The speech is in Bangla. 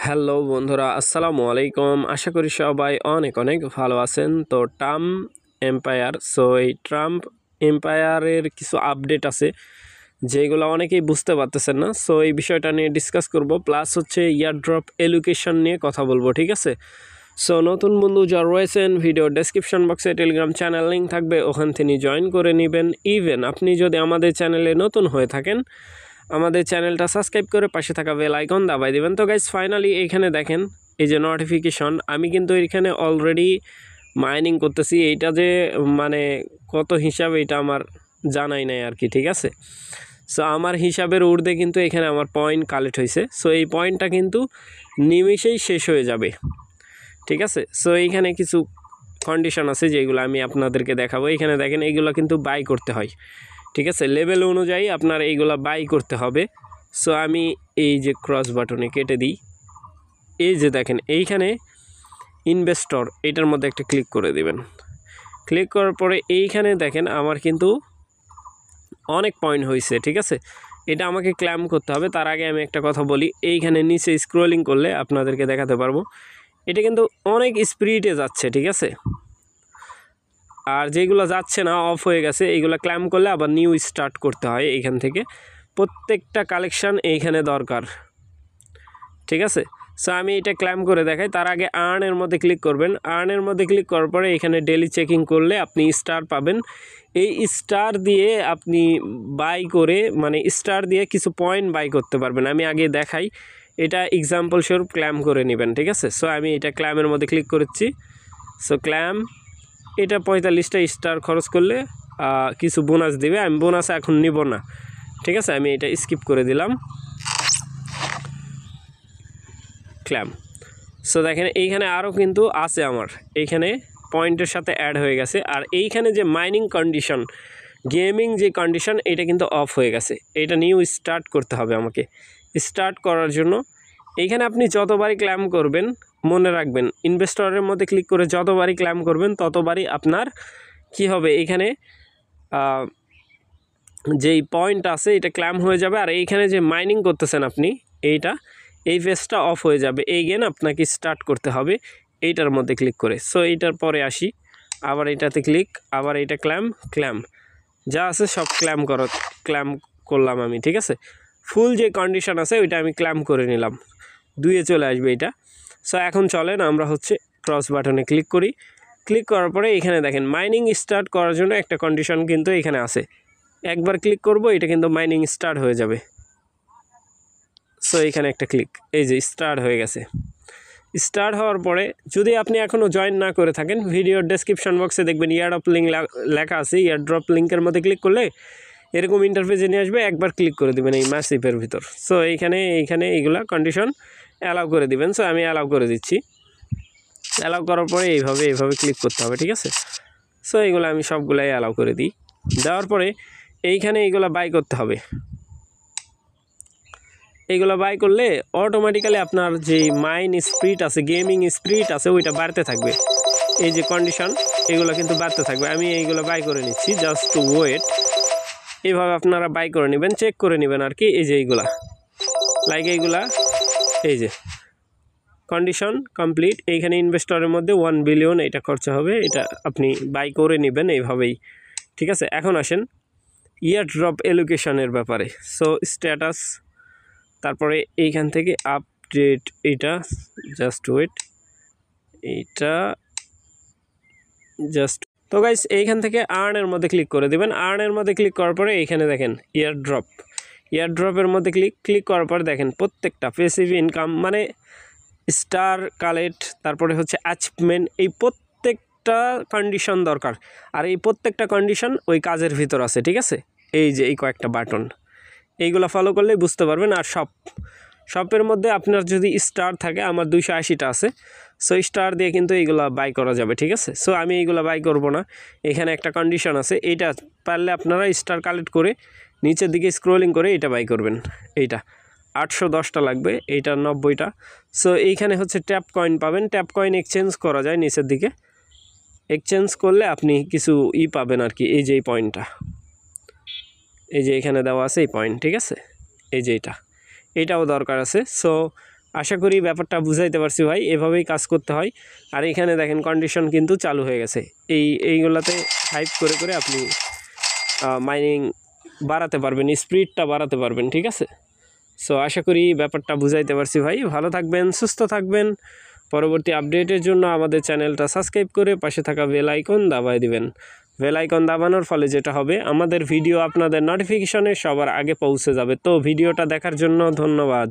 হ্যালো বন্ধুরা, আসসালামু আলাইকুম। আশা করি সবাই অনেক অনেক ভালো আছেন। তো ট্রাম্প এম্পায়ার, এই ট্রাম্প এম্পায়ারের কিছু আপডেট আছে যেগুলো অনেকেই বুঝতে পারতেছেন না। এই বিষয়টা নিয়ে ডিসকাস করব, প্লাস হচ্ছে ইয়ারড্রপ এলোকেশন নিয়ে কথা বলবো, ঠিক আছে? নতুন বন্ধু যারা রয়েছেন, ভিডিও ডেসক্রিপশন বক্সে টেলিগ্রাম চ্যানেল লিঙ্ক থাকবে, ওখান থেকে জয়েন করে নেবেন। ইভেন আপনি যদি আমাদের চ্যানেলে নতুন হয়ে থাকেন, আমাদের চ্যানেলটা সাবস্ক্রাইব করে পাশে থাকা বেল আইকন দাবাই দিবেন। তো গাইজ ফাইনালি এইখানে দেখেন এই যে নোটিফিকেশন, আমি কিন্তু এখানে অলরেডি মাইনিং করতেছি। এইটা যে মানে কত হিসাব এটা আমার জানাই নাই আর কি, ঠিক আছে? আমার হিসাবের ঊর্ধ্বে কিন্তু এখানে আমার পয়েন্ট কালেক্ট হয়েছে। এই পয়েন্টটা কিন্তু নিমেষেই শেষ হয়ে যাবে, ঠিক আছে? এইখানে কিছু কন্ডিশন আছে যেগুলো আমি আপনাদেরকে দেখাবো। এখানে দেখেন এইগুলো কিন্তু বাই করতে হয়, ঠিক আছে? লেভেল অনুযায়ী আপনার এইগুলা বাই করতে হবে। আমি এই যে ক্রস বাটনে কেটে দিই, এই যে দেখেন এইখানে ইনভেস্টর, এটার মধ্যে একটা ক্লিক করে দিবেন। ক্লিক করার পরে এইখানে দেখেন আমার কিন্তু অনেক পয়েন্ট হয়েছে, ঠিক আছে? এটা আমাকে ক্লেম করতে হবে। তার আগে আমি একটা কথা বলি, এইখানে নিচে স্ক্রলিং করলে আপনাদেরকে দেখাতে পারবো এটা কিন্তু অনেক স্পিডে যাচ্ছে, ঠিক আছে? আর যেগুলো যাচ্ছে না, অফ হয়ে গেছে, এইগুলো ক্লেম করলে আবার নিউ স্টার্ট করতে হয়। এইখান থেকে প্রত্যেকটা কালেকশান এইখানে দরকার, ঠিক আছে? আমি এটা ক্লেম করে দেখাই। তার আগে আর্নের মধ্যে ক্লিক করবেন। আর্নের মধ্যে ক্লিক করার পরে এখানে ডেলি চেকিং করলে আপনি স্টার পাবেন। এই স্টার দিয়ে আপনি বাই করে, মানে স্টার দিয়ে কিছু পয়েন্ট বাই করতে পারবেন। আমি আগে দেখাই, এটা এক্সাম্পল স্বরূপ ক্লেম করে নেবেন, ঠিক আছে? আমি এটা ক্লেমের মধ্যে ক্লিক করেছি। ক্লেম, এটা 45টা স্টার খরচ করলে কিছু বোনাস দিবে। আমি বোনাস এখন নিব না, ঠিক আছে? আমি এটা স্কিপ করে দিলাম। ক্লেম। দেখেন এইখানে আরও কিন্তু আছে আমার, এইখানে পয়েন্টের সাথে অ্যাড হয়ে গেছে। আর এইখানে যে মাইনিং কন্ডিশন, গেমিং যে কন্ডিশন, এটা কিন্তু অফ হয়ে গেছে। এটা নিউ স্টার্ট করতে হবে আমাকে। স্টার্ট করার জন্য এইখানে আপনি যতবারই ক্লেম করবেন, মনে রাখবেন ইনভেস্টরের মধ্যে ক্লিক করে যতবারই ক্লেম করবেন ততবারই আপনার কি হবে, এইখানে যেই পয়েন্ট আছে এটা ক্লেম হয়ে যাবে। আর এইখানে যে মাইনিং করতেছেন আপনি, এই ফেজটা অফ হয়ে যাবে। এইগেন আপনাকে স্টার্ট করতে হবে এইটার মধ্যে ক্লিক করে। এইটার পরে আসি, আবার এটাতে ক্লিক, আবার এইটা ক্লেম যা আছে সব ক্লেম করলাম আমি, ঠিক আছে? ফুল যে কন্ডিশন আছে ওইটা আমি ক্লেম করে নিলাম, 2-এ চলে আসবে এটা। এখন চলেন আমরা হচ্ছে ক্রস বাটনে ক্লিক করি। ক্লিক করার পরে এখানে দেখেন মাইনিং স্টার্ট করার জন্য একটা কন্ডিশন কিন্তু এখানে আছে। একবার ক্লিক করব, এটা কিন্তু মাইনিং স্টার্ট হয়ে যাবে। এখানে একটা ক্লিক, এই যে স্টার্ট হয়ে গেছে। স্টার্ট হওয়ার পরে যদি আপনি এখনও জয়েন না করে থাকেন, ভিডিওর ডেসক্রিপশন বক্সে দেখবেন ইয়ারড্রপ লিঙ্ক লেখা আছে। ইয়ারড্রপ লিঙ্কের মধ্যে ক্লিক করলে এরকম ইন্টারফেসে নিয়ে আসবে। একবার ক্লিক করে দেবেন এই ম্যাসিভের ভিতর। এইখানে এইগুলা কন্ডিশন অ্যালাউ করে দিবেন। আমি অ্যালাউ করে দিচ্ছি। অ্যালাউ করার পরে এইভাবে ক্লিক করতে হবে, ঠিক আছে? এইগুলো আমি সবগুলাই অ্যালাউ করে দিই। দেওয়ার পরে এইখানে এইগুলো বাই করতে হবে। এইগুলো বাই করলে অটোমেটিক্যালি আপনার যে মাইন স্পিড আছে, গেমিং স্পিড আছে, ওইটা বাড়তে থাকবে। এই যে কন্ডিশন, এগুলো কিন্তু বাড়তে থাকবে। আমি এইগুলো বাই করে নিচ্ছি, জাস্ট টু ওয়েট। এইভাবে আপনারা বাই করে নেবেন, চেক করে নেবেন আর কি। এই যে এইগুলা এইগুলা, এই যে কন্ডিশন কমপ্লিট। এইখানে ইনভেস্টরের মধ্যে 1 বিলিয়ন এটা খরচা হবে, এটা আপনি বাই করে নেবেন এইভাবেই, ঠিক আছে? এখন আসেন ইয়ারড্রপ এলোকেশনের ব্যাপারে। স্ট্যাটাস, তারপরে এইখান থেকে আপডেট, এটা জাস্ট ওয়েট, এইটা জাস্ট। তো গাইস এইখান থেকে আর্নের মধ্যে ক্লিক করে দেবেন। আর্নের মধ্যে ক্লিক করার পরে এইখানে দেখেন ইয়ারড্রপের মধ্যে ক্লিক করার পরে দেখেন প্রত্যেকটা প্যাসিভ ইনকাম, মানে স্টার কালেক্ট, তারপরে হচ্ছে অ্যাচিভমেন্ট, এই প্রত্যেকটা কন্ডিশন দরকার। আর এই প্রত্যেকটা কন্ডিশন ওই কাজের ভিতর আছে, ঠিক আছে? এই যে এই কয়েকটা বাটন, এইগুলো ফলো করলেই বুঝতে পারবেন। আর শপের মধ্যে আপনার যদি স্টার থাকে, আমার 280টা আছে। স্টার দিয়ে কিন্তু এইগুলো বাই করা যাবে, ঠিক আছে? আমি এইগুলো বাই করব না। এখানে একটা কন্ডিশন আছে, এইটা পারলে আপনারা স্টার কালেক্ট করে নিচের দিকে স্ক্রলিং করে এটা বাই করবেন। এইটা 810টা লাগবে, এইটা 90টা। এইখানে হচ্ছে ট্যাপ কয়েন পাবেন। ট্যাপ কয়েন এক্সচেঞ্জ করা যায়, নিচের দিকে এক্সচেঞ্জ করলে আপনি কিছু পাবেন আর কি। এই যে এই পয়েন্টটা, এই যে এখানে দেওয়া আছে এই পয়েন্ট, ঠিক আছে? এই যে এইটাও দরকার আছে। আশা করি ব্যাপারটা বুঝাইতে পারছি ভাই, এভাবেই কাজ করতে হয়। আর এখানে দেখেন কন্ডিশন কিন্তু চালু হয়ে গেছে, এইগুলাতে হাইপ করে করে আপনি মাইনিং বাড়াতে পারবেন, স্পিডটা বাড়াতে পারবেন, ঠিক আছে। সো আশা করি ব্যাপারটা বুঝাইতে পারছি ভাই। ভালো থাকবেন, সুস্থ থাকবেন। পরবর্তী আপডেটের জন্য আমাদের চ্যানেলটা সাবস্ক্রাইব করে পাশে থাকা বেল আইকন দাবায় দিবেন। বেল আইকন দাবানোর ফলে যেটা হবে, আমাদের ভিডিও আপনাদের নোটিফিকেশনে সবার আগে পৌঁছে যাবে। তো ভিডিওটা দেখার জন্য ধন্যবাদ।